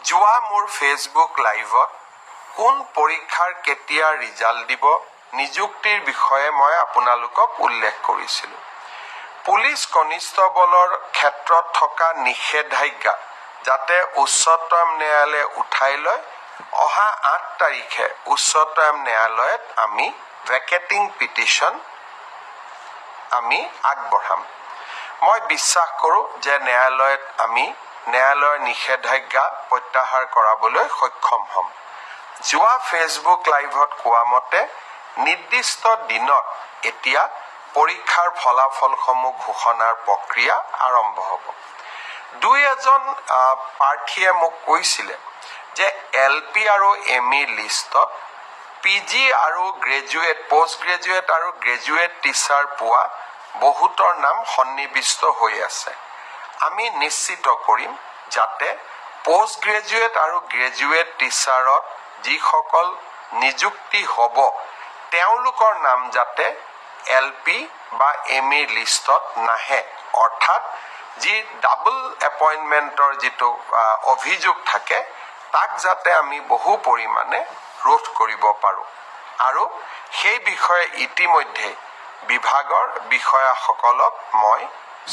যোৱা মোৰ ফেচবুক লাইভত কোন পৰীক্ষাৰ কেতিয়া ৰিজাল্ট দিব নিযুক্তিৰ বিষয়ে মই আপোনালোকক উল্লেখ কৰিছিলোঁ। পুলিচ কনিষ্টবলৰ ক্ষেত্ৰত থকা নিষেধাজ্ঞা যাতে উচ্চতম ন্যায়ালয়ে উঠাই লয়, অহা 8 তাৰিখে উচ্চতম ন্যায়ালয়ত আমি ভেকেটিং পিটিশ্যন আমি আগবঢ়াম। মই বিশ্বাস কৰোঁ যে ন্যায়ালয়ত আমি ন্যায়ালয়ৰ নিষেধাজ্ঞা প্ৰত্যাহাৰ কৰাবলৈ সক্ষম হ'ম। যোৱা ফেচবুক লাইভত কোৱা মতে নিৰ্দিষ্ট দিনত এতিয়া পৰীক্ষাৰ ফলাফলসমূহ ঘোষণাৰ প্ৰক্ৰিয়া আৰম্ভ হ'ব। দুই এজন প্ৰাৰ্থীয়ে মোক কৈছিলে যে LP আৰু ME লিষ্টত PG আৰু গ্ৰেজুৱেট, পোষ্ট গ্ৰেজুৱেট আৰু গ্ৰেজুৱেট টিচাৰ পোৱা বহুতৰ নাম সন্নিৱিষ্ট হৈ আছে। আমি নিশ্চিত কৰিম যাতে পোষ্ট গ্ৰেজুৱেট আৰু গ্ৰেজুৱেট টিচাৰত যিসকল নিযুক্তি হ'ব তেওঁলোকৰ নাম যাতে LP বা ME লিষ্টত নাহে, অৰ্থাৎ যি ডাবল এপইণ্টমেণ্টৰ যিটো অভিযোগ থাকে তাক যাতে আমি বহু পৰিমাণে ৰোধ কৰিব পাৰোঁ। আৰু সেই বিষয়ে ইতিমধ্যে বিভাগৰ বিষয়াসকলক মই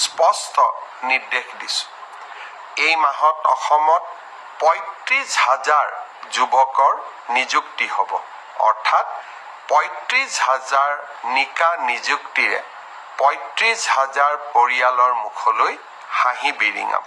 স্পষ্ট নিৰ্দেশ দিছোঁ। এই মাহত অসমত 35,000 যুৱকৰ নিযুক্তি হ'ব, অৰ্থাৎ 35,000 নিকা নিযুক্তিৰে 35,000 পৰিয়ালৰ মুখলৈ হাঁহি বিৰিঙাব।